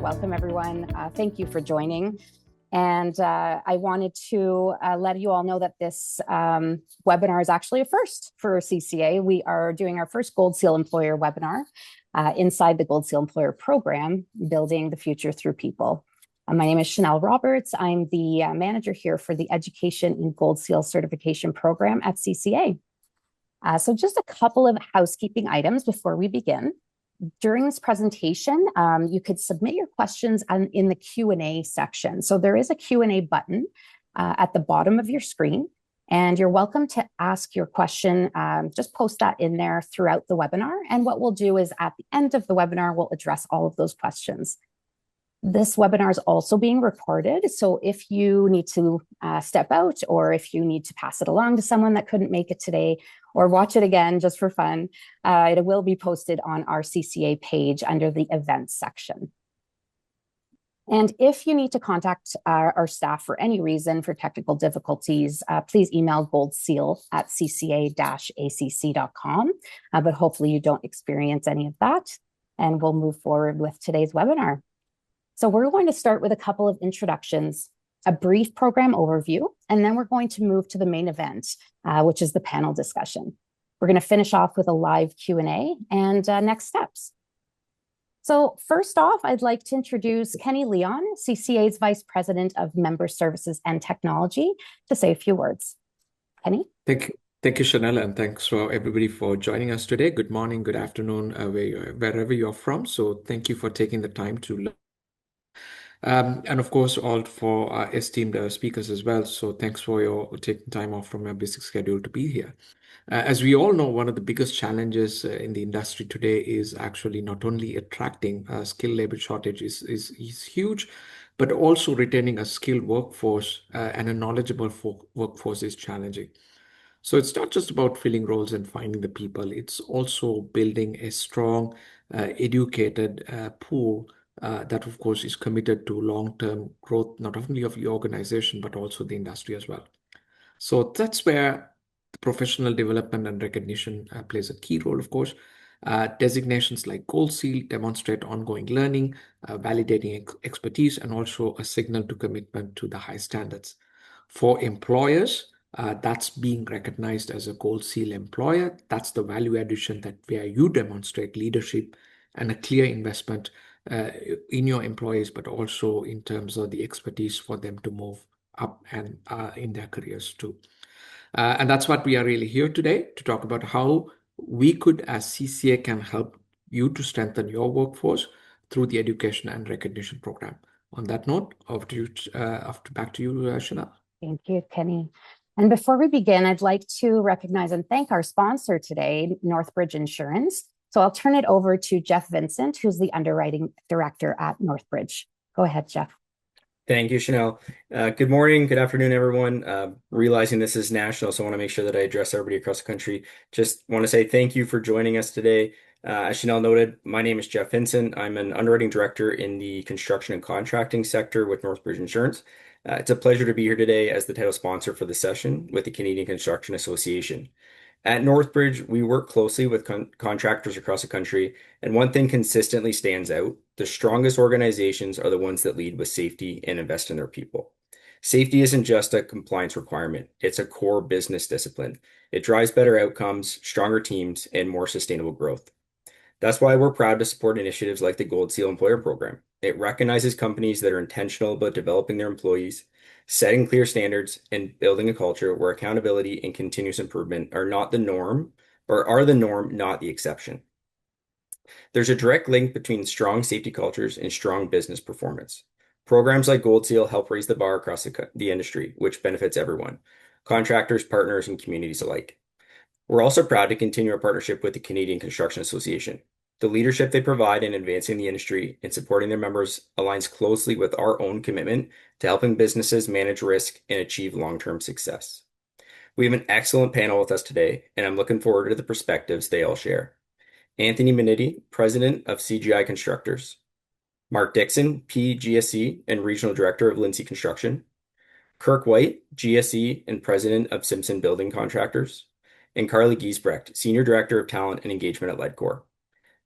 Welcome, everyone. Thank you for joining. And I wanted to let you all know that this webinar is actually a first for CCA. We are doing our first Gold Seal Employer webinar inside the Gold Seal Employer program, Building the Future Through People. My name is Chanel Roberts. I'm the manager here for the Education in Gold Seal Certification program at CCA. So just a couple of housekeeping items before we begin. During this presentation, you could submit your questions in the Q&A section. So there is a Q&A button at the bottom of your screen, and you're welcome to ask your question. Just post that in there throughout the webinar. And what we'll do is at the end of the webinar, we'll address all of those questions. This webinar is also being recorded. So if you need to step out, or if you need to pass it along to someone that couldn't make it today, or watch it again just for fun, it will be posted on our CCA page under the events section. And if you need to contact our staff for any reason for technical difficulties, please email goldseal@cca-acc.com. But hopefully you don't experience any of that, and we'll move forward with today's webinar. So we're going to start with a couple of introductions, a brief program overview, and then we're going to move to the main event, which is the panel discussion. We're going to finish off with a live Q&A and next steps. So first off, I'd like to introduce Kenny Leon, CCA's Vice President of Member Services and Technology, to say a few words. Kenny? Thank you, Chanel, and thanks for everybody for joining us today. Good morning, good afternoon, wherever you're from. So thank you for taking the time to learn. And of course, all for our esteemed speakers as well. So thanks for your taking time off from your busy schedule to be here. As we all know, one of the biggest challenges in the industry today is actually not only attracting skilled labor shortage is huge, but also retaining a skilled workforce and a knowledgeable workforce is challenging. So it's not just about filling roles and finding the people. It's also building a strong, educated pool that, of course, is committed to long-term growth, not only of the organization, but also the industry as well. So that's where the professional development and recognition plays a key role, of course. Designations like Gold Seal demonstrate ongoing learning, validating expertise, and also a signal to commitment to the high standards. For employers, that's being recognized as a Gold Seal employer. That's the value addition that where you demonstrate leadership and a clear investment in your employees, but also in terms of the expertise for them to move up and in their careers too. And that's what we are really here today to talk about, how we could, as CCA, can help you to strengthen your workforce through the education and recognition program. On that note, back to you, Chanel. Thank you, Kenny. And before we begin, I'd like to recognize and thank our sponsor today, Northbridge Insurance. So I'll turn it over to Jeff Vincent, who's the underwriting director at Northbridge. Go ahead, Jeff. Thank you, Chanel. Good morning, good afternoon, everyone. Realizing this is national, so I want to make sure that I address everybody across the country. Just want to say thank you for joining us today. As Chanel noted, my name is Jeff Vincent. I'm an underwriting director in the construction and contracting sector with Northbridge Insurance. It's a pleasure to be here today as the title sponsor for the session with the Canadian Construction Association. At Northbridge, we work closely with contractors across the country, and one thing consistently stands out: the strongest organizations are the ones that lead with safety and invest in their people. Safety isn't just a compliance requirement, it's a core business discipline. It drives better outcomes, stronger teams, and more sustainable growth. That's why we're proud to support initiatives like the Gold Seal Employer Program. It recognizes companies that are intentional about developing their employees, setting clear standards, and building a culture where accountability and continuous improvement are not the norm, or are the norm, not the exception. There's a direct link between strong safety cultures and strong business performance. Programs like Gold Seal help raise the bar across the industry, which benefits everyone: contractors, partners, and communities alike. We're also proud to continue our partnership with the Canadian Construction Association. The leadership they provide in advancing the industry and supporting their members aligns closely with our own commitment to helping businesses manage risk and achieve long-term success. We have an excellent panel with us today, and I'm looking forward to the perspectives they all share. Anthony Minetti, President of CGI Constructors; Mark Dixon, PGSE and Regional Director of Lindsay Construction; Kirk White, GSE and President of Simpson Building Contractors; and Carly Giesbrecht, Senior Director of Talent and Engagement at Ledcor.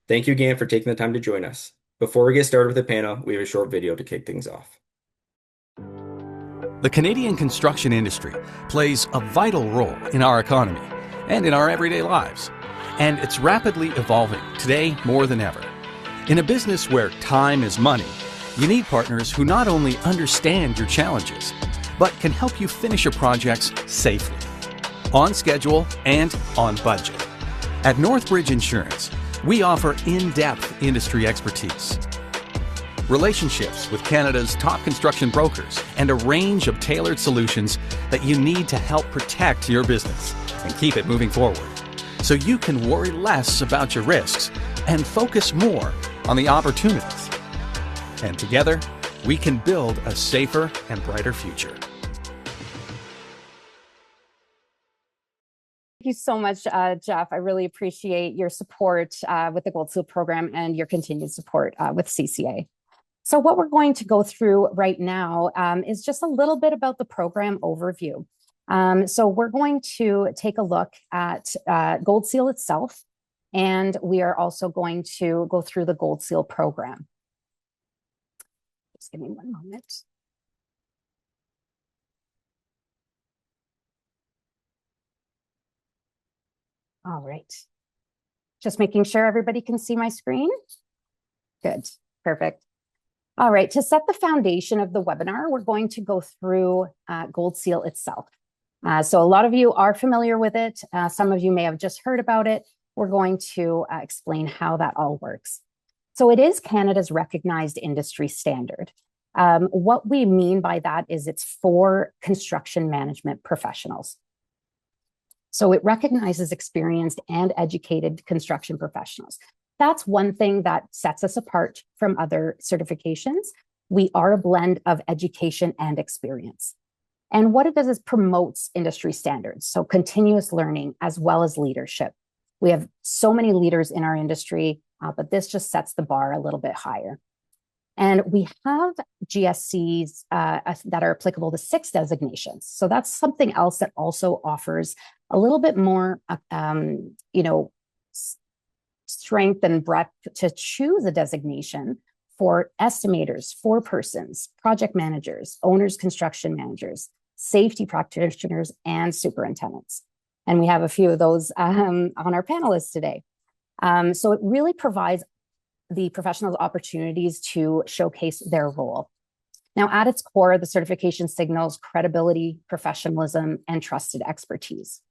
Thank you again for taking the time to join us. Before we get started with the panel, we have a short video to kick things off. The Canadian construction industry plays a vital role in our economy and in our everyday lives. And it's rapidly evolving today more than ever. In a business where time is money, you need partners who not only understand your challenges, but can help you finish your projects safely, on schedule, and on budget. At Northbridge Insurance, we offer in-depth industry expertise, relationships with Canada's top construction brokers, and a range of tailored solutions that you need to help protect your business and keep it moving forward, so you can worry less about your risks and focus more on the opportunities. And together, we can build a safer and brighter future. Thank you so much, Jeff. I really appreciate your support with the Gold Seal program and your continued support with CCA. So what we're going to go through right now is just a little bit about the program overview. So we're going to take a look at Gold Seal itself, and we are also going to go through the Gold Seal program. Just give me one moment. All right. Just making sure everybody can see my screen. Good, perfect. All right, to set the foundation of the webinar, we're going to go through Gold Seal itself. So a lot of you are familiar with it. Some of you may have just heard about it. We're going to explain how that all works. So it is Canada's recognized industry standard. What we mean by that is it's for construction management professionals. So it recognizes experienced and educated construction professionals. That's one thing that sets us apart from other certifications. We are a blend of education and experience. And what it does is promotes industry standards, so continuous learning as well as leadership. We have so many leaders in our industry, but this just sets the bar a little bit higher. And we have GSCs that are applicable to 6 designations. So that's something else that also offers a little bit more, strength and breadth to choose a designation for estimators, forepersons, project managers, owners, construction managers, safety practitioners, and superintendents. And we have a few of those on our panelists today. So it really provides the professionals opportunities to showcase their role. Now, at its core, the certification signals credibility, professionalism, and trusted expertise.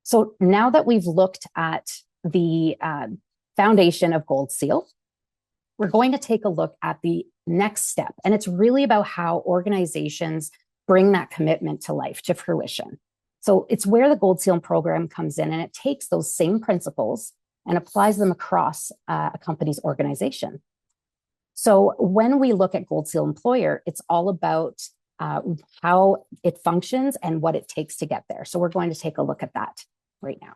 So now that we've looked at the foundation of Gold Seal, we're going to take a look at the next step. And it's really about how organizations bring that commitment to life, to fruition. So it's where the Gold Seal program comes in, and it takes those same principles and applies them across a company's organization. So when we look at Gold Seal Employer, it's all about how it functions and what it takes to get there. So we're going to take a look at that right now.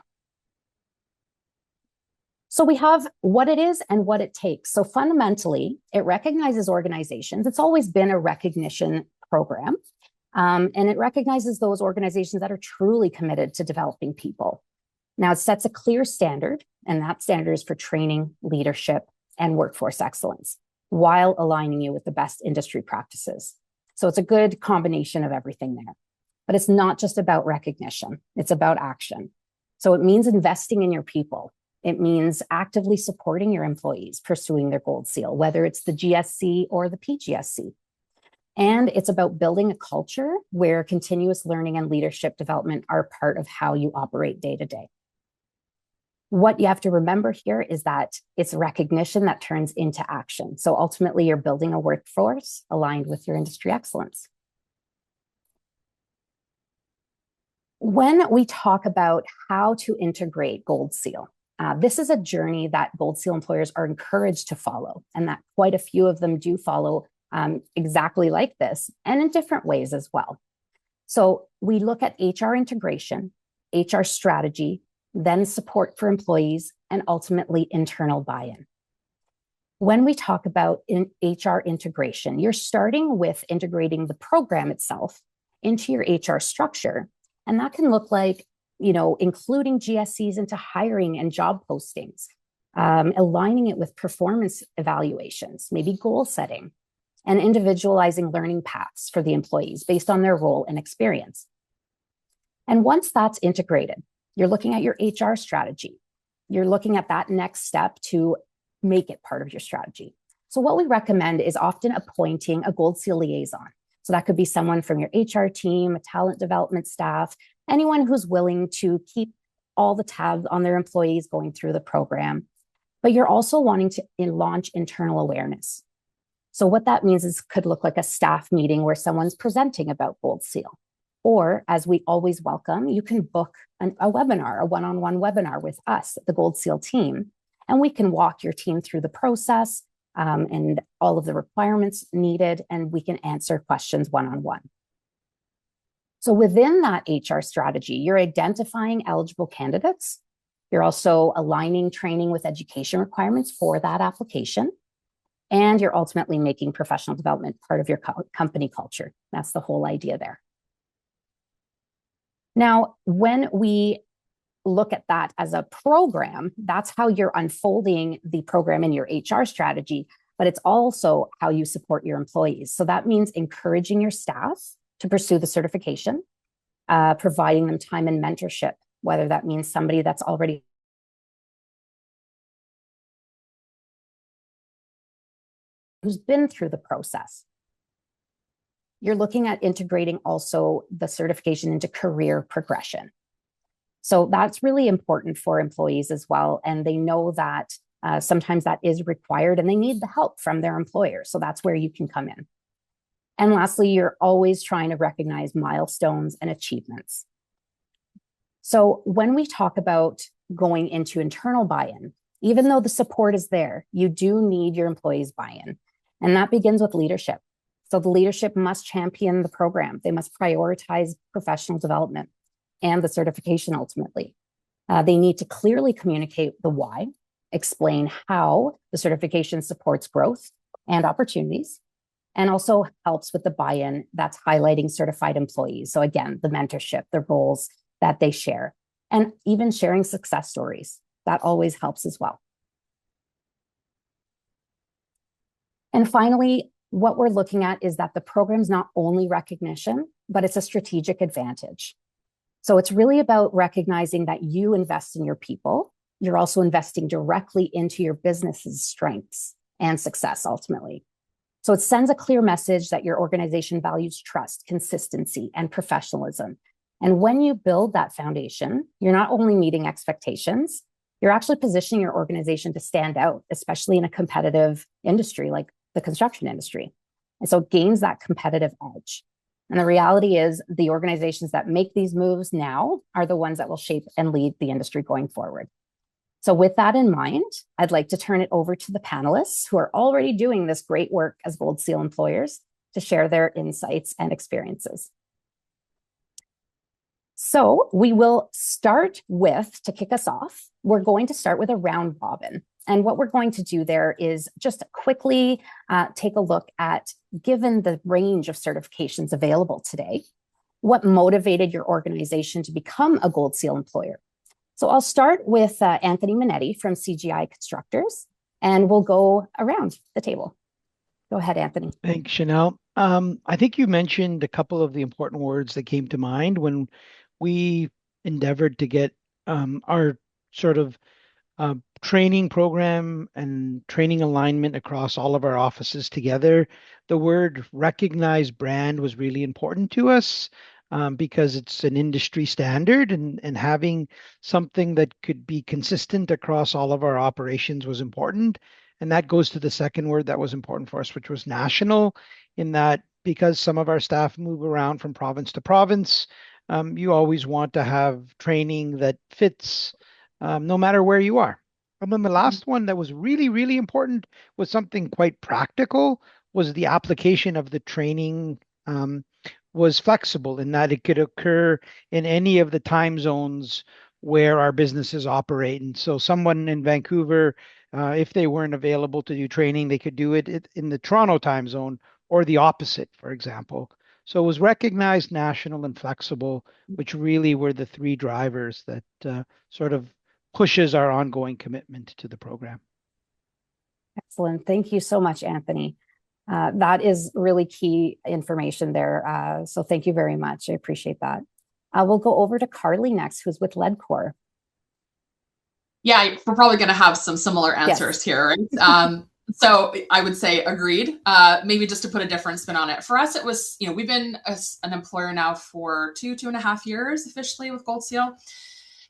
So we have what it is and what it takes. So fundamentally, it recognizes organizations. It's always been a recognition program, and it recognizes those organizations that are truly committed to developing people. Now, it sets a clear standard, and that standard is for training, leadership, and workforce excellence, while aligning you with the best industry practices. So it's a good combination of everything there. But it's not just about recognition, it's about action. So it means investing in your people. It means actively supporting your employees pursuing their Gold Seal, whether it's the GSC or the PGSC. And it's about building a culture where continuous learning and leadership development are part of how you operate day to day. What you have to remember here is that it's recognition that turns into action. So ultimately, you're building a workforce aligned with your industry excellence. When we talk about how to integrate Gold Seal, this is a journey that Gold Seal employers are encouraged to follow, and that quite a few of them do follow exactly like this, and in different ways as well. So we look at HR integration, HR strategy, then support for employees, and ultimately internal buy-in. When we talk about HR integration, you're starting with integrating the program itself into your HR structure, and that can look like including GSCs into hiring and job postings, aligning it with performance evaluations, maybe goal setting, and individualizing learning paths for the employees based on their role and experience. And once that's integrated, you're looking at your HR strategy. You're looking at that next step to make it part of your strategy. So what we recommend is often appointing a Gold Seal liaison. So that could be someone from your HR team, a talent development staff, anyone who's willing to keep all the tabs on their employees going through the program. But you're also wanting to launch internal awareness. So what that means is could look like a staff meeting where someone's presenting about Gold Seal. Or, as we always welcome, you can book a webinar, a one-on-one webinar with us, the Gold Seal team, and we can walk your team through the process and all of the requirements needed, and we can answer questions one-on-one. So within that HR strategy, you're identifying eligible candidates. You're also aligning training with education requirements for that application. And you're ultimately making professional development part of your company culture. That's the whole idea there. Now, when we look at that as a program, that's how you're unfolding the program in your HR strategy, but it's also how you support your employees. So that means encouraging your staff to pursue the certification, providing them time and mentorship, whether that means somebody that's already who's been through the process. You're looking at integrating also the certification into career progression. So that's really important for employees as well. And they know that sometimes that is required and they need the help from their employer. So that's where you can come in. And lastly, you're always trying to recognize milestones and achievements. So when we talk about going into internal buy-in, even though the support is there, you do need your employees' buy-in. And that begins with leadership. So the leadership must champion the program. They must prioritize professional development and the certification ultimately. They need to clearly communicate the why, explain how the certification supports growth and opportunities, and also helps with the buy-in that's highlighting certified employees. So again, the mentorship, the roles that they share, and even sharing success stories. That always helps as well. And finally, what we're looking at is that the program's not only recognition, but it's a strategic advantage. So it's really about recognizing that you invest in your people. You're also investing directly into your business's strengths and success ultimately. So it sends a clear message that your organization values trust, consistency, and professionalism. And when you build that foundation, you're not only meeting expectations, you're actually positioning your organization to stand out, especially in a competitive industry like the construction industry. And so it gains that competitive edge. And the reality is the organizations that make these moves now are the ones that will shape and lead the industry going forward. So with that in mind, I'd like to turn it over to the panelists who are already doing this great work as Gold Seal employers to share their insights and experiences. So we will start with, to kick us off, we're going to start with a round robin. And what we're going to do there is just quickly take a look at, given the range of certifications available today, what motivated your organization to become a Gold Seal employer. So I'll start with Anthony Minetti from CGI Constructors, and we'll go around the table. Go ahead, Anthony. Thanks, Chanel. I think you mentioned a couple of the important words that came to mind when we endeavored to get our sort of training program and training alignment across all of our offices together. The word recognized brand was really important to us because it's an industry standard, and having something that could be consistent across all of our operations was important. And that goes to the second word that was important for us, which was national, in that because some of our staff move around from province to province, you always want to have training that fits no matter where you are. And then the last one that was really, really important was something quite practical, was the application of the training was flexible in that it could occur in any of the time zones where our businesses operate. And so someone in Vancouver, if they weren't available to do training, they could do it in the Toronto time zone or the opposite, for example. So it was recognized, national, and flexible, which really were the three drivers that sort of pushes our ongoing commitment to the program. Excellent. Thank you so much, Anthony. That is really key information there. So thank you very much. I appreciate that. We'll go over to Carly next, who's with Ledcor. Yeah, we're probably going to have some similar answers here. Right? So I would say agreed. Maybe just to put a different spin on it. For us, it was, we've been an employer now for 2.5 years officially with Gold Seal.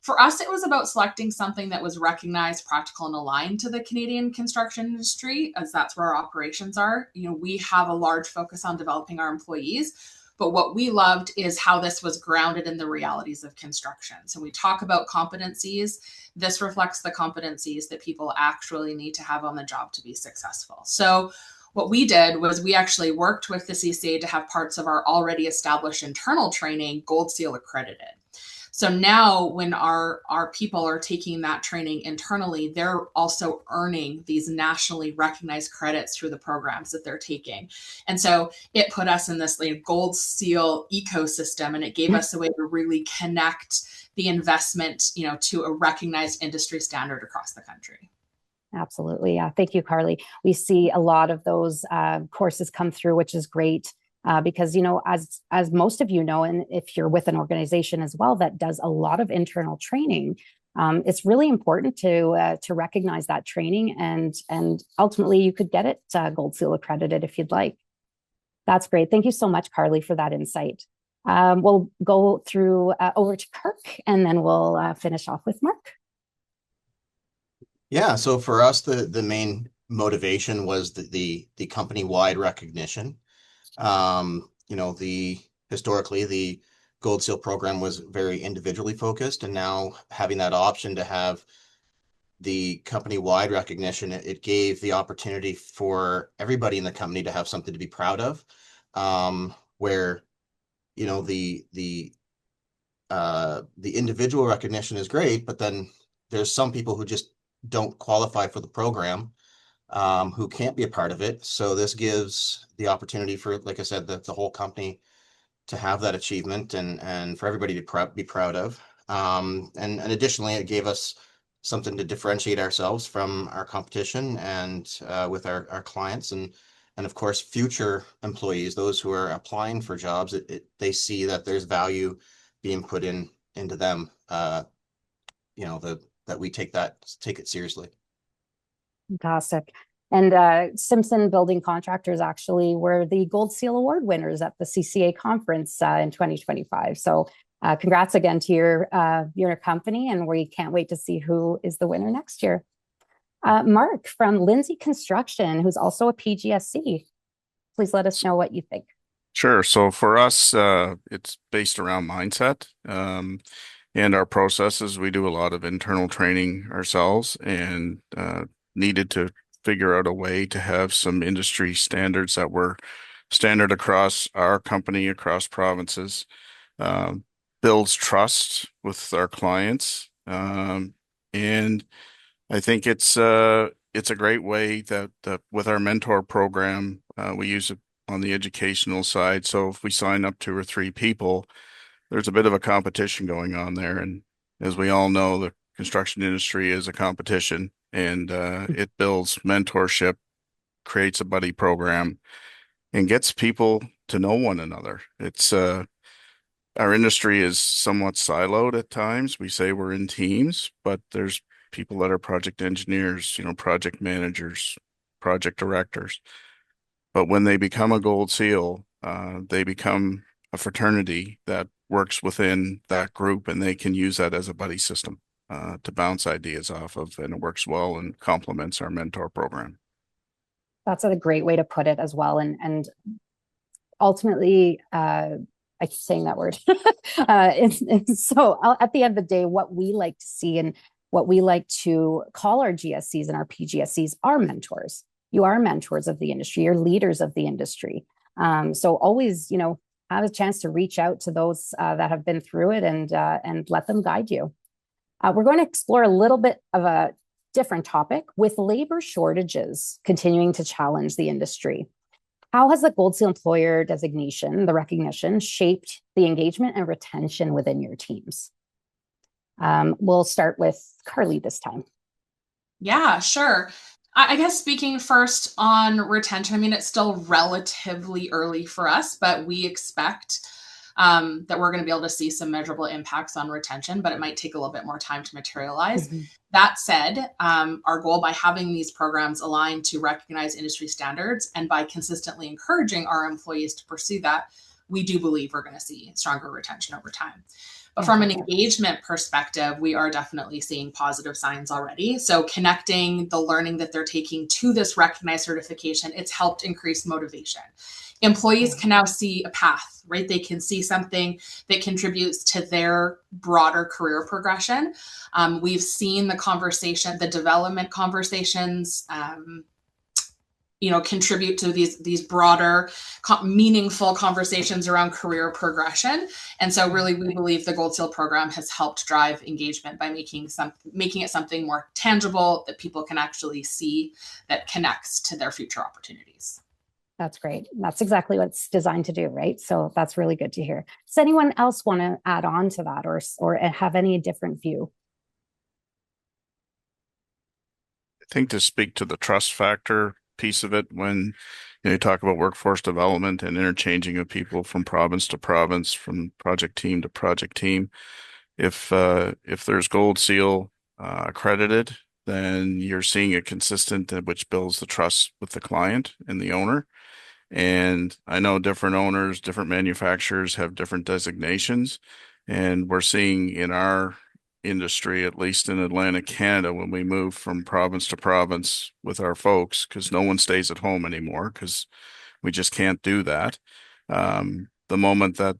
For us, it was about selecting something that was recognized, practical, and aligned to the Canadian construction industry, as that's where our operations are. We have a large focus on developing our employees, but what we loved is how this was grounded in the realities of construction. So we talk about competencies. This reflects the competencies that people actually need to have on the job to be successful. So what we did was we actually worked with the CCA to have parts of our already established internal training Gold Seal accredited. So now when our people are taking that training internally, they're also earning these nationally recognized credits through the programs that they're taking. And so it put us in this Gold Seal ecosystem, and it gave us a way to really connect the investment, to a recognized industry standard across the country. Absolutely. Yeah. Thank you, Carly. We see a lot of those courses come through, which is great. Because, as most of you know, and if you're with an organization as well that does a lot of internal training, it's really important to recognize that training, and ultimately you could get it Gold Seal accredited if you'd like. That's great. Thank you so much, Carly, for that insight. We'll go through over to Kirk, and then we'll finish off with Mark. Yeah. So for us, the main motivation was the company-wide recognition. Historically, the Gold Seal program was very individually focused, and now having that option to have the company-wide recognition, it gave the opportunity for everybody in the company to have something to be proud of, where the individual recognition is great, but then there's some people who just don't qualify for the program, who can't be a part of it. So this gives the opportunity for, like I said, the whole company to have that achievement and for everybody to be proud of. And additionally, it gave us something to differentiate ourselves from our competition and with our clients and of course future employees, those who are applying for jobs. They see that there's value being put into them. That we take it seriously. Fantastic. And Simpson Building Contractors actually were the Gold Seal Award winners at the CCA conference in 2025. So congrats again to your company, and we can't wait to see who is the winner next year. Mark from Lindsay Construction, who's also a PGSC. Please let us know what you think. Sure. So for us, it's based around mindset and our processes. We do a lot of internal training ourselves and needed to figure out a way to have some industry standards that were standard across our company, across provinces, builds trust with our clients. And I think it's a great way that with our mentor program, we use it on the educational side. So if we sign up 2 or 3 people, there's a bit of a competition going on there. And as we all know, the construction industry is a competition, and it builds mentorship, creates a buddy program, and gets people to know one another. It's our industry is somewhat siloed at times. We say we're in teams, but there's people that are project engineers, project managers, project directors. But when they become a Gold Seal, they become a fraternity that works within that group, and they can use that as a buddy system to bounce ideas off of, and it works well and complements our mentor program. That's a great way to put it as well. And ultimately, I keep saying that word. So at the end of the day, what we like to see and what we like to call our GSCs and our PGSCs are mentors. You are mentors of the industry. You're leaders of the industry. So always, have a chance to reach out to those that have been through it and let them guide you. We're going to explore a little bit of a different topic with labor shortages continuing to challenge the industry. How has the Gold Seal employer designation, the recognition, shaped the engagement and retention within your teams? We'll start with Carly this time. Yeah, sure. I guess speaking first on retention, I mean, it's still relatively early for us, but we expect that we're going to be able to see some measurable impacts on retention, but it might take a little bit more time to materialize. Mm-hmm. That said, our goal by having these programs aligned to recognize industry standards and by consistently encouraging our employees to pursue that, we do believe we're going to see stronger retention over time. But from an engagement perspective, we are definitely seeing positive signs already. So connecting the learning that they're taking to this recognized certification, it's helped increase motivation. Employees can now see a path, right? They can see something that contributes to their broader career progression. We've seen the development conversations, contribute to these broader, meaningful conversations around career progression. And so really, we believe the Gold Seal program has helped drive engagement by making it something more tangible that people can actually see that connects to their future opportunities. That's great. That's exactly what it's designed to do, right? So that's really good to hear. Does anyone else want to add on to that or have any different view? I think to speak to the trust factor piece of it, when you talk about workforce development and interchanging of people from province to province, from project team to project team, if there's Gold Seal accredited, then you're seeing a consistent, which builds the trust with the client and the owner. And I know different owners, different manufacturers have different designations. And we're seeing in our industry, at least in Atlantic Canada, when we move from province to province with our folks, because no one stays at home anymore, because we just can't do that. The moment that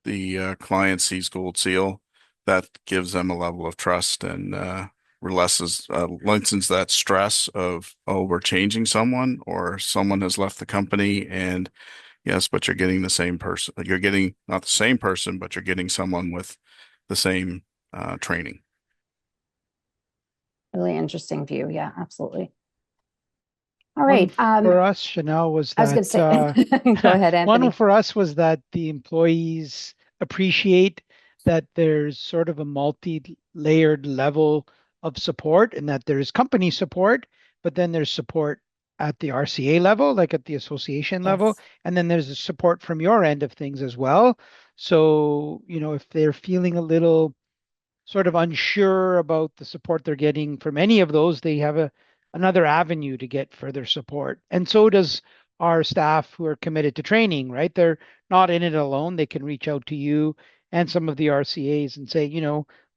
the client sees Gold Seal, that gives them a level of trust and lessens that stress of, oh, we're changing someone or someone has left the company. And yes, but you're getting the same person. You're getting not the same person, but you're getting someone with the same training. Really interesting view. Yeah, absolutely. All right. For us, Chanel, was that I was going to say, go ahead, Anthony. One for us was that the employees appreciate that there's sort of a multi-layered level of support and that there's company support, but then there's support at the RCA level, like at the association level, and then there's a support from your end of things as well. So, if they're feeling a little sort of unsure about the support they're getting from any of those, they have another avenue to get further support. And so does our staff who are committed to training, right? They're not in it alone. They can reach out to you and some of the RCAs and say,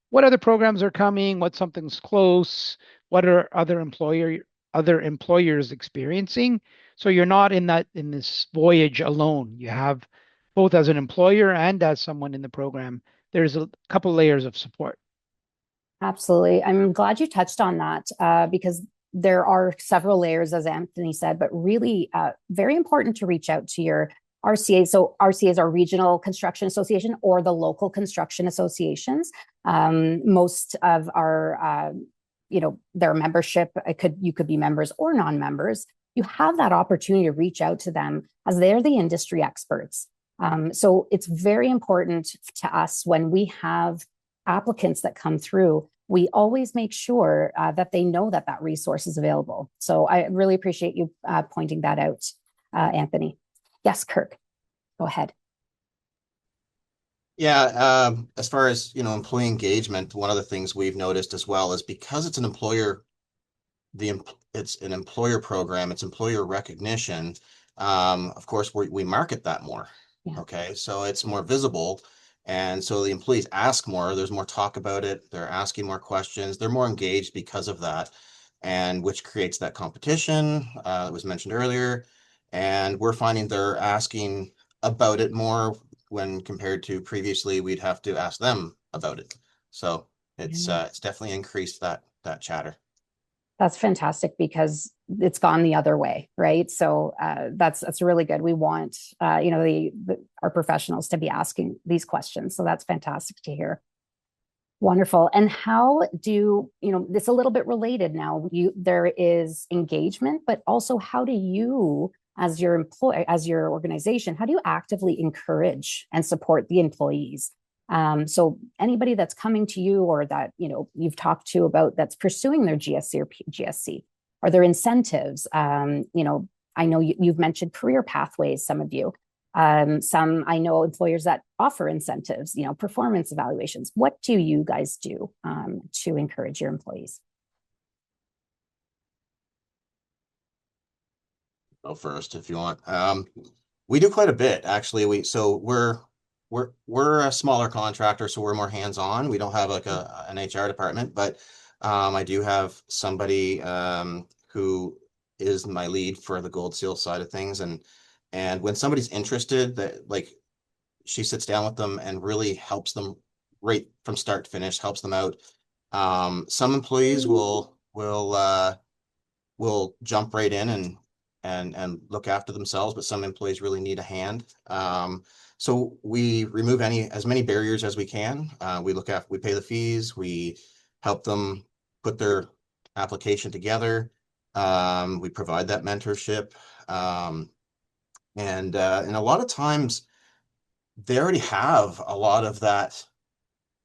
what other programs are coming? What something's close? What are other employers experiencing? So you're not in this voyage alone. You have both as an employer and as someone in the program. There's a couple layers of support. Absolutely. I'm glad you touched on that because there are several layers, as Anthony said, but really very important to reach out to your RCA. So RCAs are regional construction association or the local construction associations. Most of our, their membership, you could be members or non-members. You have that opportunity to reach out to them as they're the industry experts. So it's very important to us when we have applicants that come through, we always make sure that they know that resource is available. So I really appreciate you pointing that out, Anthony. Yes, Kirk, go ahead. Yeah, as far as, employee engagement, one of the things we've noticed as well is because it's an employer, it's an employer program, it's employer recognition. Of course, we market that more. Yeah. Okay, so it's more visible. And so the employees ask more, there's more talk about it, they're asking more questions, they're more engaged because of that, and which creates that competition that was mentioned earlier. And we're finding they're asking about it more when compared to previously, we'd have to ask them about it. So it's definitely increased that chatter. That's fantastic because it's gone the other way, right? So that's really good. We want our professionals to be asking these questions. So that's fantastic to hear. Wonderful. And how do it's a little bit related now? There is engagement, but also how do you, as your organization, how do you actively encourage and support the employees? So anybody that's coming to you or that, you've talked to about that's pursuing their GSC or GSC, are there incentives? I know you've mentioned career pathways, some of you. Some I know employers that offer incentives, performance evaluations. What do you guys do to encourage your employees? Go first if you want. We do quite a bit, actually. We're a smaller contractor, so we're more hands-on. We don't have like an HR department, but I do have somebody who is my lead for the Gold Seal side of things, and when somebody's interested, that like she sits down with them and really helps them right from start to finish, helps them out. Some employees will jump right in and look after themselves, but some employees really need a hand. So we remove as many barriers as we can. We pay the fees, we help them put their application together. We provide that mentorship. And a lot of times they already have a lot of that,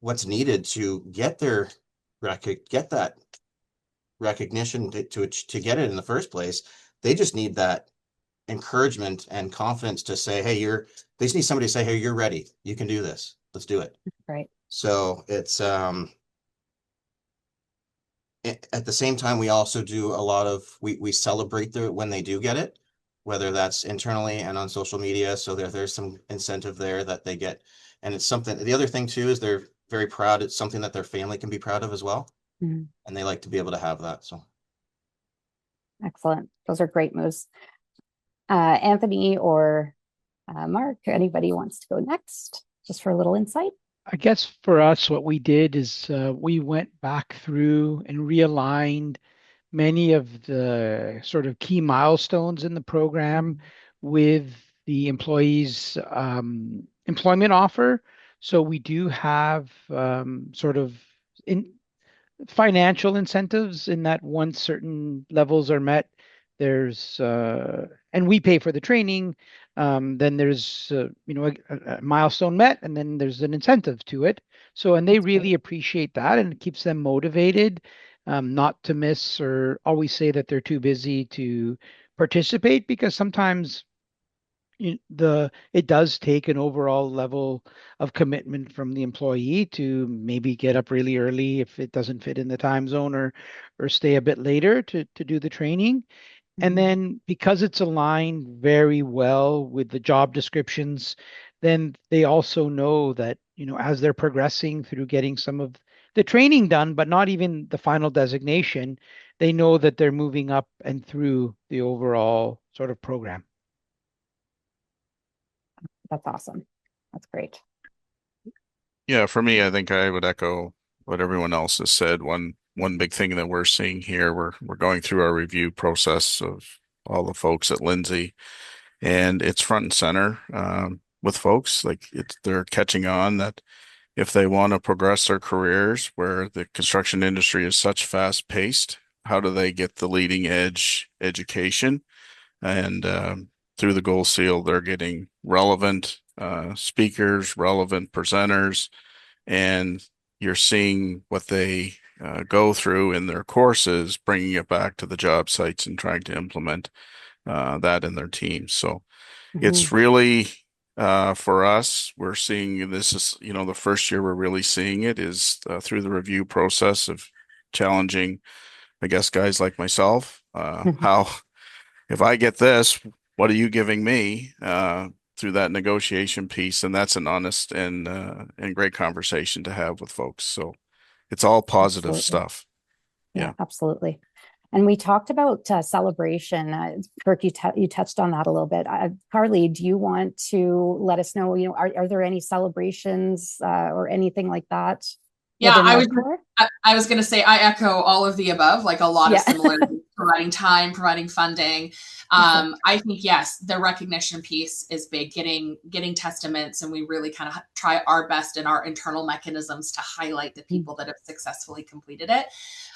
what's needed to get that recognition to get it in the first place. They just need that encouragement and confidence to say, hey, they just need somebody to say, hey, you're ready. You can do this. Let's do it. Right. So it's, at the same time, we also do a lot of, we celebrate when they do get it, whether that's internally and on social media. So there's some incentive there that they get. And it's something, the other thing too, is they're very proud. It's something that their family can be proud of as well. Mm-hmm. And they like to be able to have that. So. Excellent. Those are great moves. Anthony or Mark, anybody wants to go next just for a little insight? I guess for us, what we did is we went back through and realigned many of the sort of key milestones in the program with the employee's employment offer. So we do have sort of financial incentives in that once certain levels are met, there's and we pay for the training. Then there's a milestone met, and then there's an incentive to it. So, and they really appreciate that, and it keeps them motivated not to miss or always say that they're too busy to participate, because sometimes it does take an overall level of commitment from the employee to maybe get up really early if it doesn't fit in the time zone, or stay a bit later to do the training. And then because it's aligned very well with the job descriptions, then they also know that, as they're progressing through getting some of the training done, but not even the final designation, they know that they're moving up and through the overall sort of program. That's awesome. That's great. Yeah, for me, I think I would echo what everyone else has said. One big thing that we're seeing here, we're going through our review process of all the folks at Lindsay, and it's front and center with folks. Like they're catching on that if they want to progress their careers, where the construction industry is such fast paced, how do they get the leading edge education? And through the Gold Seal, they're getting relevant speakers, relevant presenters, and you're seeing what they go through in their courses, bringing it back to the job sites and trying to implement that in their teams. So it's really, for us, we're seeing this is, the first year we're really seeing it is through the review process of challenging, I guess, guys like myself, how, if I get this, what are you giving me through that negotiation piece? And that's an honest and great conversation to have with folks. So it's all positive stuff. Yeah, absolutely. And we talked about celebration. Kirk, you touched on that a little bit. Carly, do you want to let us know, are there any celebrations or anything like that? Yeah, I was going to say, I echo all of the above, like a lot of similarities providing time, providing funding. I think, yes, the recognition piece is big, getting testaments, and we really kind of try our best in our internal mechanisms to highlight the people that have successfully completed it.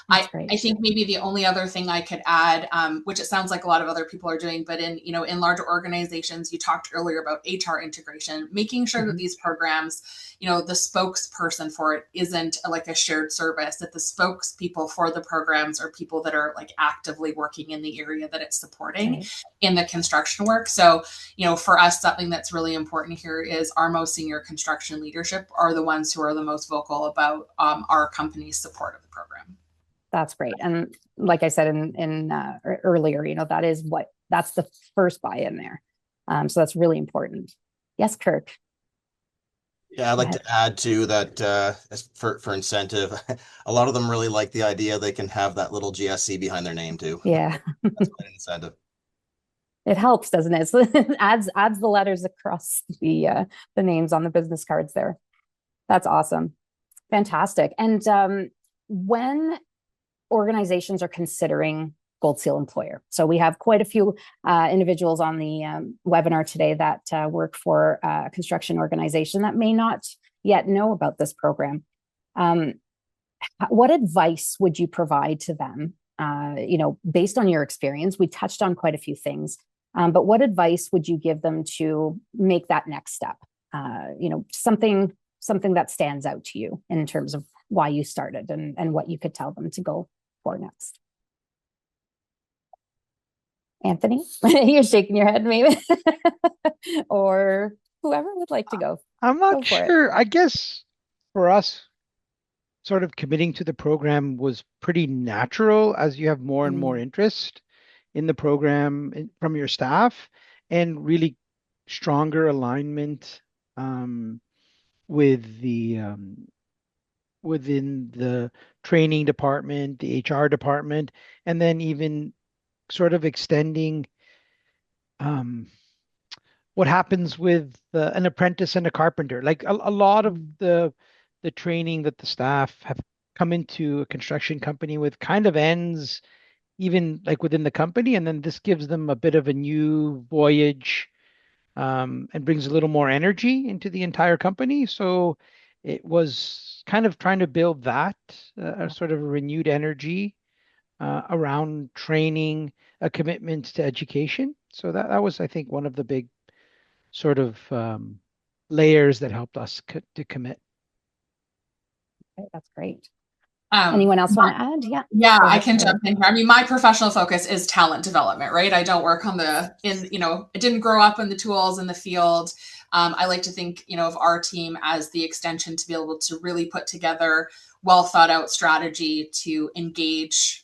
I think maybe the only other thing I could add, which it sounds like a lot of other people are doing, but in larger organizations, you talked earlier about HR integration, making sure that these programs, the spokesperson for it isn't like a shared service, that the spokespeople for the programs are people that are like actively working in the area that it's supporting in the construction work. So, for us, something that's really important here is our most senior construction leadership are the ones who are the most vocal about our company's support of the program. That's great. And like I said earlier, that's the first buy-in there. So that's really important. Yes, Kirk. Yeah, I'd like to add to that as for incentive. A lot of them really like the idea they can have that little GSC behind their name too. Yeah. That's quite an incentive. It helps, doesn't it? So it adds the letters across the names on the business cards there. That's awesome. Fantastic. And when organizations are considering Gold Seal employer. So we have quite a few individuals on the webinar today that work for a construction organization that may not yet know about this program. What advice would you provide to them? Based on your experience, we touched on quite a few things, but what advice would you give them to make that next step? Something that stands out to you in terms of why you started and what you could tell them to go for next. Anthony, you're shaking your head maybe, or whoever would like to go. I'm not sure. I guess for us, sort of committing to the program was pretty natural as you have more and more interest in the program from your staff, and really stronger alignment with the within the training department, the HR department, and then even sort of extending what happens with an apprentice and a carpenter. Like a lot of the training that the staff have come into a construction company with kind of ends even like within the company, and then this gives them a bit of a new voyage and brings a little more energy into the entire company. So it was kind of trying to build that sort of a renewed energy around training, a commitment to education. So that was, I think, one of the big sort of layers that helped us to commit. Okay, that's great. Anyone else want to add? Yeah, I can jump in here. I mean, my professional focus is talent development, right? I don't work on I didn't grow up in the tools in the field. I like to think, of our team as the extension to be able to really put together well thought out strategy to engage,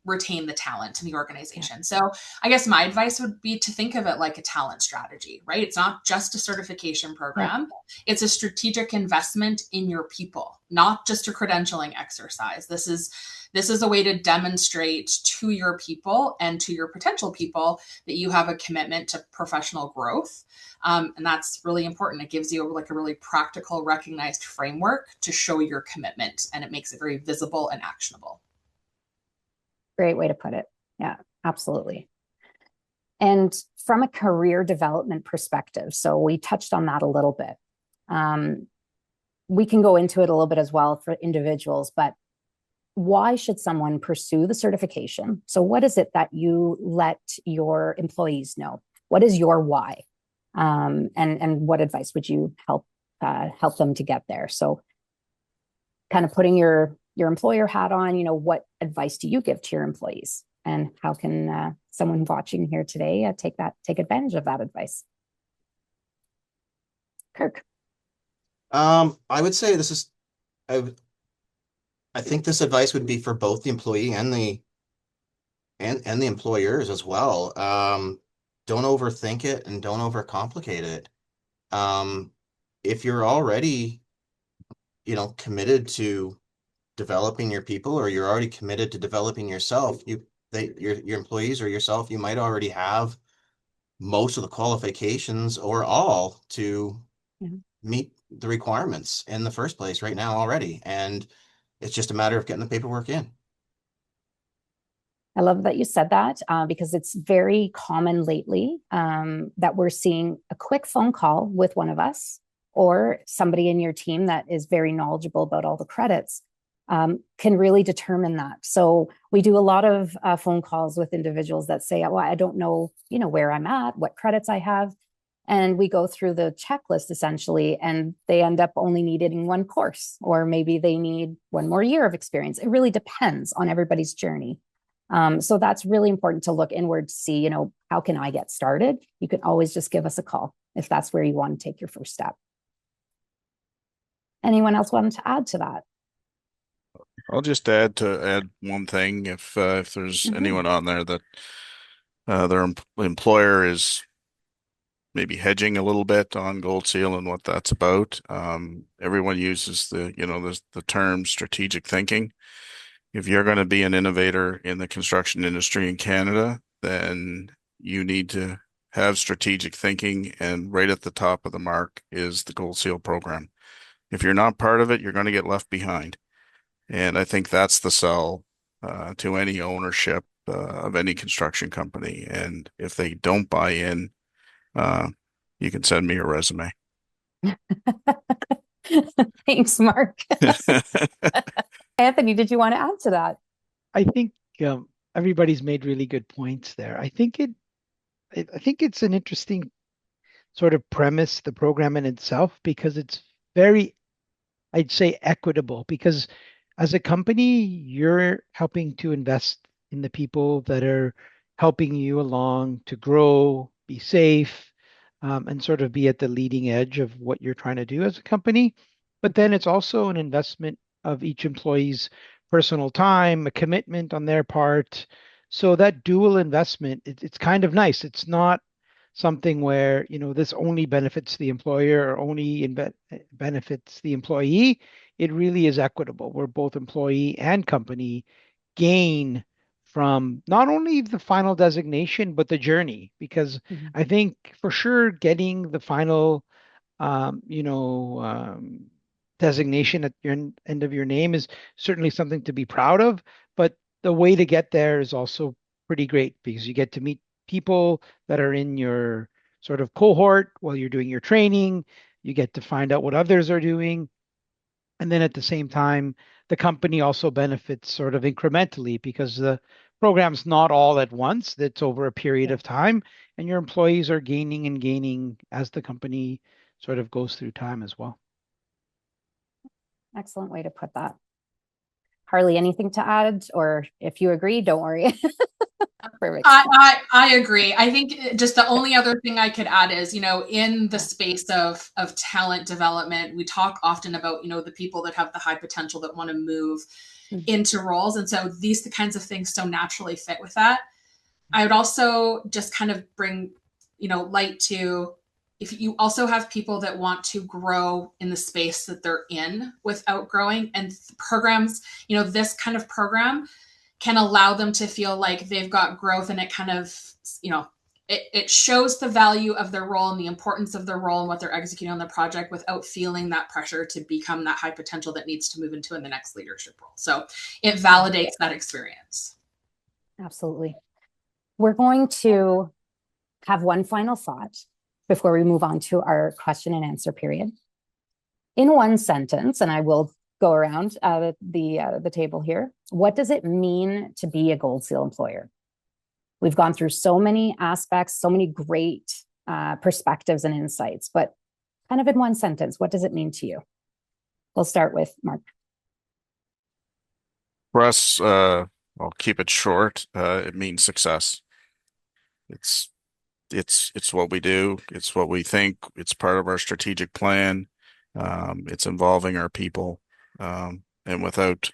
retain the talent in the organization. So I guess my advice would be to think of it like a talent strategy, right? It's not just a certification program. It's a strategic investment in your people, not just a credentialing exercise. This is a way to demonstrate to your people and to your potential people that you have a commitment to professional growth. And that's really important. It gives you like a really practical, recognized framework to show your commitment, and it makes it very visible and actionable. Great way to put it. Yeah, absolutely. And from a career development perspective, so we touched on that a little bit. We can go into it a little bit as well for individuals, but why should someone pursue the certification? So what is it that you let your employees know? What is your why? And what advice would you help them to get there? So kind of putting your employer hat on, what advice do you give to your employees, and how can someone watching here today take advantage of that advice? Kirk. I would say I think this advice would be for both the employee and the employers as well. Don't overthink it and don't overcomplicate it. If you're already, committed to developing your people, or you're already committed to developing yourself, your employees or yourself, you might already have most of the qualifications or all to meet the requirements in the first place right now already. And it's just a matter of getting the paperwork in. I love that you said that because it's very common lately that we're seeing a quick phone call with one of us or somebody in your team that is very knowledgeable about all the credits can really determine that. So we do a lot of phone calls with individuals that say, well, I don't know, where I'm at, what credits I have. And we go through the checklist essentially, and they end up only needing one course, or maybe they need one more year of experience. It really depends on everybody's journey. So that's really important to look inward to see, how can I get started? You can always just give us a call if that's where you want to take your first step. Anyone else want to add to that? I'll just add one thing if there's anyone on there that their employer is maybe hedging a little bit on Gold Seal and what that's about. Everyone uses the term strategic thinking. If you're going to be an innovator in the construction industry in Canada, then you need to have strategic thinking, and right at the top of the mark is the Gold Seal program. If you're not part of it, you're going to get left behind. And I think that's the sell to any ownership of any construction company. And if they don't buy in, you can send me a resume. Thanks, Mark. Anthony, did you want to add to that? I think everybody's made really good points there. I think it's an interesting sort of premise, the program in itself, because it's very, I'd say, equitable. Because as a company, you're helping to invest in the people that are helping you along to grow, be safe, and sort of be at the leading edge of what you're trying to do as a company. But then it's also an investment of each employee's personal time, a commitment on their part. So that dual investment, it's kind of nice. It's not something where, this only benefits the employer or only benefits the employee. It really is equitable, where both employee and company gain from not only the final designation, but the journey. Because I think for sure getting the final, designation at your end of your name is certainly something to be proud of. But the way to get there is also pretty great, because you get to meet people that are in your sort of cohort while you're doing your training. You get to find out what others are doing. And then at the same time, the company also benefits sort of incrementally, because the program's not all at once. That's over a period of time, and your employees are gaining and gaining as the company sort of goes through time as well. Excellent way to put that. Harley, anything to add? Or if you agree, don't worry. Perfect. I agree. I think just the only other thing I could add is, in the space of talent development, we talk often about, the people that have the high potential that want to move into roles. And so these kinds of things so naturally fit with that. I would also just kind of bring, light to, if you also have people that want to grow in the space that they're in without growing, and programs, this kind of program can allow them to feel like they've got growth, and it kind of, it shows the value of their role and the importance of their role and what they're executing on the project without feeling that pressure to become that high potential that needs to move into in the next leadership role. So it validates that experience. Absolutely. We're going to have one final thought before we move on to our question and answer period. In one sentence, and I will go around the table here, what does it mean to be a Gold Seal employer? We've gone through so many aspects, so many great perspectives and insights, but kind of in one sentence, what does it mean to you? We'll start with Mark. For us, I'll keep it short. It means success. It's what we do. It's what we think. It's part of our strategic plan. It's involving our people. And without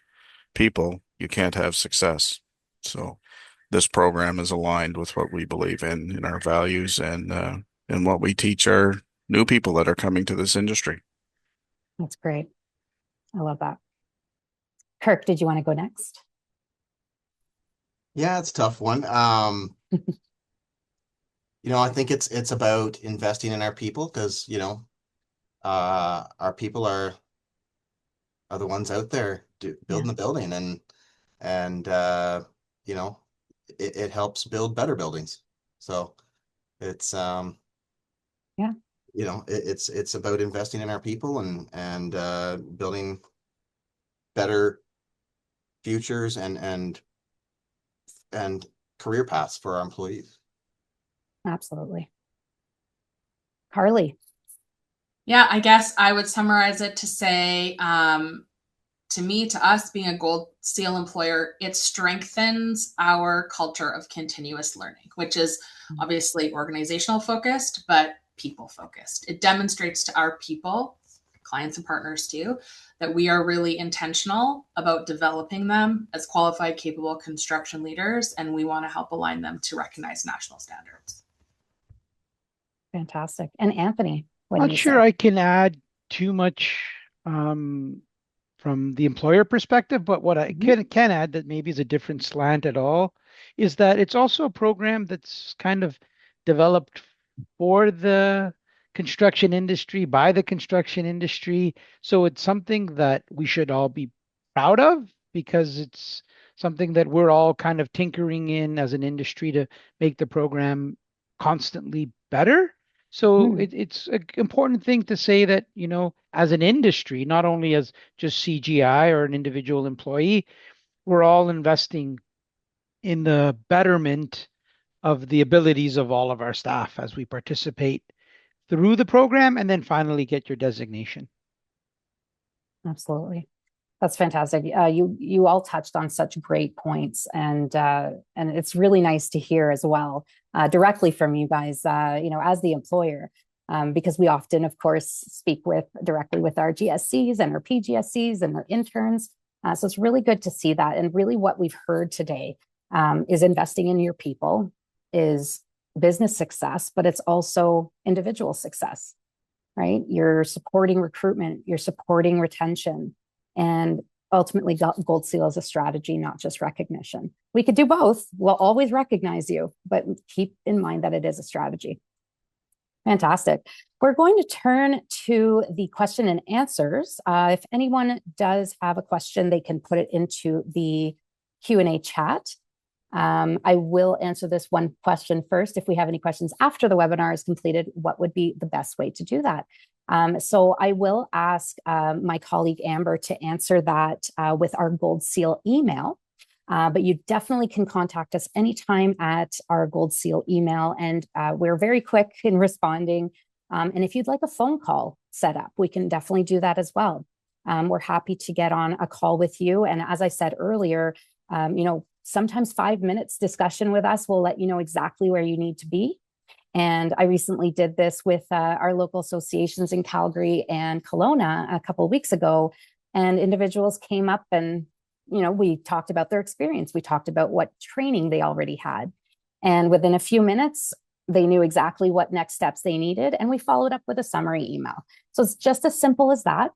people, you can't have success. So this program is aligned with what we believe in our values, and what we teach our new people that are coming to this industry. That's great. I love that. Kirk, did you want to go next? Yeah, it's a tough one. I think it's about investing in our people, because, our people are the ones out there building the building, and it helps build better buildings. So it's Yeah. you know, it's about investing in our people and building better futures and career paths for our employees. Absolutely. Carly. Yeah, I guess I would summarize it to say, to me, to us being a Gold Seal employer, it strengthens our culture of continuous learning, which is obviously organizational focused, but people focused. It demonstrates to our people, clients and partners too, that we are really intentional about developing them as qualified, capable construction leaders, and we want to help align them to recognize national standards. Fantastic. And Anthony, what do Not you sure say? I can add too much from the employer perspective, but what I can add that maybe is a different slant at all is that it's also a program that's kind of developed for the construction industry, by the construction industry. So it's something that we should all be proud of because it's something that we're all kind of tinkering in as an industry to make the program constantly better. So it's an important thing to say that, you know, as an industry, not only as just CGI or an individual employee, we're all investing in the betterment of the abilities of all of our staff as we participate through the program and then finally get your designation. Absolutely. That's fantastic. You all touched on such great points, and it's really nice to hear as well directly from you guys. You know, as the employer, because we often, of course, speak directly with our GSCs and our PGSCs and our interns. So it's really good to see that. And really, what we've heard today is investing in your people is business success, but it's also individual success, right? You're supporting recruitment, you're supporting retention. And ultimately, Gold Seal is a strategy, not just recognition. We could do both. We'll always recognize you, but keep in mind that it is a strategy. Fantastic. We're going to turn to the question and answers. If anyone does have a question, they can put it into the Q&A chat. I will answer this one question first. If we have any questions after the webinar is completed, what would be the best way to do that? So I will ask my colleague Amber to answer that with our Gold Seal email. But you definitely can contact us anytime at our Gold Seal email, and we're very quick in responding. And if you'd like a phone call set up, we can definitely do that as well. We're happy to get on a call with you. And as I said earlier, you know, sometimes 5 minutes discussion with us will let you know exactly where you need to be. And I recently did this with our local associations in Calgary and Kelowna a couple of weeks ago, and individuals came up and, you know, we talked about their experience. We talked about what training they already had. And within a few minutes, they knew exactly what next steps they needed. And we followed up with a summary email. So it's just as simple as that.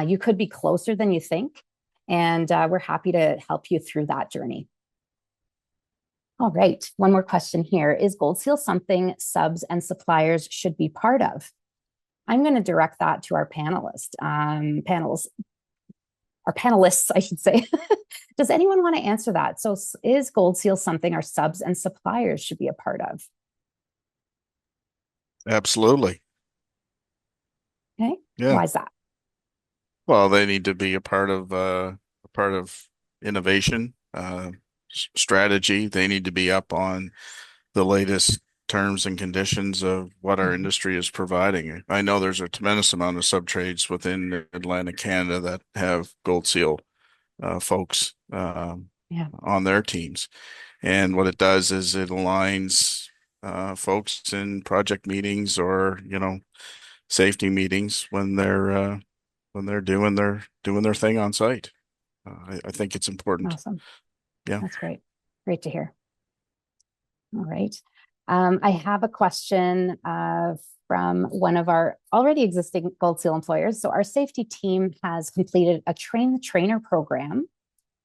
You could be closer than you think. And we're happy to help you through that journey. All right, one more question here. Is Gold Seal something subs and suppliers should be part of? I'm going to direct that to our panelists, I should say. Does anyone want to answer that? So is Gold Seal something our subs and suppliers should be a part of? Absolutely. Okay, Yeah. why is that? Well, they need to be a part of innovation, strategy. They need to be up on the latest terms and conditions of what our industry is providing. I know there's a tremendous amount of subtrades within Atlantic Canada that have Gold Seal folks on their teams. And what it does is it aligns folks in project meetings or, you know, safety meetings when they're doing their thing on site. I think it's important. Awesome. Yeah. That's great. Great to hear. All right. I have a question from one of our already existing Gold Seal employers. So our safety team has completed a train the trainer program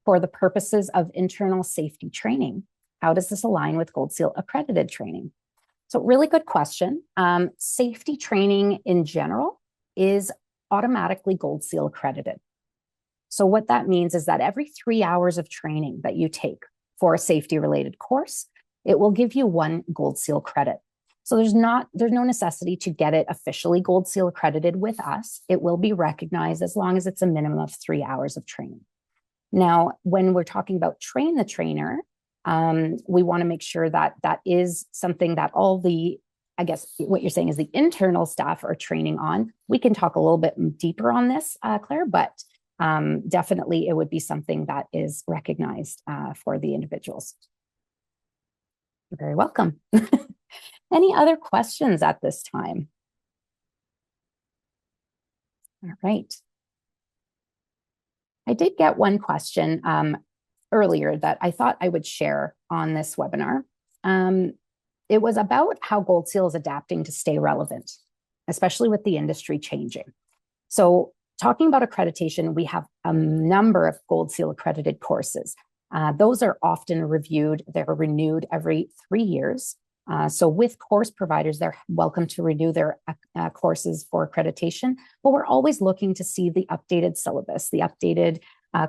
for the purposes of internal safety training. How does this align with Gold Seal accredited training? So really good question. Safety training in general is automatically Gold Seal accredited. So what that means is that every 3 hours of training that you take for a safety related course, it will give you 1 Gold Seal credit. So there's no necessity to get it officially Gold Seal accredited with us. It will be recognized as long as it's a minimum of 3 hours of training. Now, when we're talking about train the trainer, we want to make sure that that is something that all the, I guess what you're saying is the internal staff are training on. We can talk a little bit deeper on this, Claire, but definitely it would be something that is recognized for the individuals. You're very welcome. Any other questions at this time? All right. I did get one question earlier that I thought I would share on this webinar. It was about how Gold Seal is adapting to stay relevant, especially with the industry changing. So talking about accreditation, we have a number of Gold Seal accredited courses. Those are often reviewed. They're renewed every 3 years. So with course providers, they're welcome to renew their courses for accreditation, but we're always looking to see the updated syllabus, the updated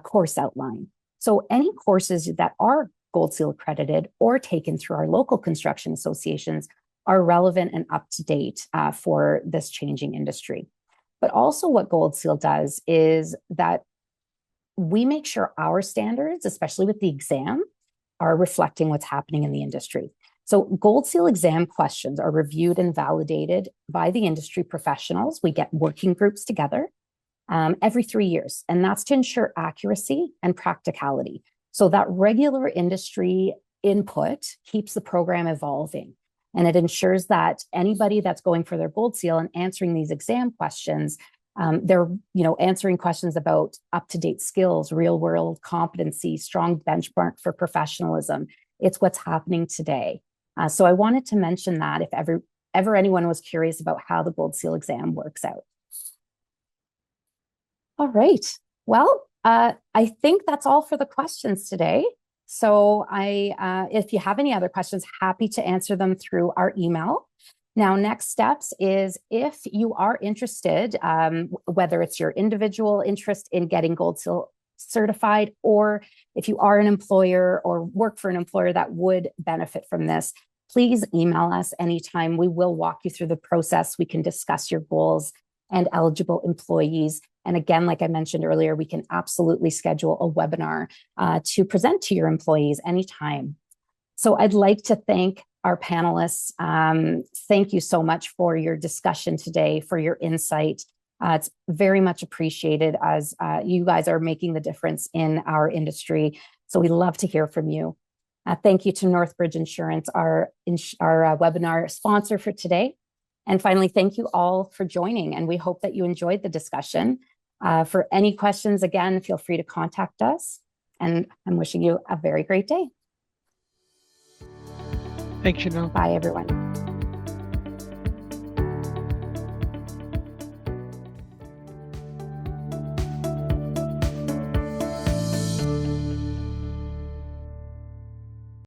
course outline. So any courses that are Gold Seal accredited or taken through our local construction associations are relevant and up to date for this changing industry. But also what Gold Seal does is that we make sure our standards, especially with the exam, are reflecting what's happening in the industry. So Gold Seal exam questions are reviewed and validated by the industry professionals. We get working groups together every 3 years, and that's to ensure accuracy and practicality. So that regular industry input keeps the program evolving, and it ensures that anybody that's going for their Gold Seal and answering these exam questions, they're answering questions about up-to-date skills, real-world competency, strong benchmark for professionalism. It's what's happening today. So I wanted to mention that if ever anyone was curious about how the Gold Seal exam works out. All right. Well, I think that's all for the questions today. So if you have any other questions, happy to answer them through our email. Now, next steps is if you are interested, whether it's your individual interest in getting Gold Seal certified, or if you are an employer or work for an employer that would benefit from this, please email us anytime. We will walk you through the process. We can discuss your goals and eligible employees. And again, like I mentioned earlier, we can absolutely schedule a webinar to present to your employees anytime. So I'd like to thank our panelists. Thank you so much for your discussion today, for your insight. It's very much appreciated as you guys are making the difference in our industry. So we love to hear from you. Thank you to Northbridge Insurance, our webinar sponsor for today. And finally, thank you all for joining, and we hope that you enjoyed the discussion. For any questions, again, feel free to contact us, and I'm wishing you a very great day. Thanks, Chanel. Bye, everyone.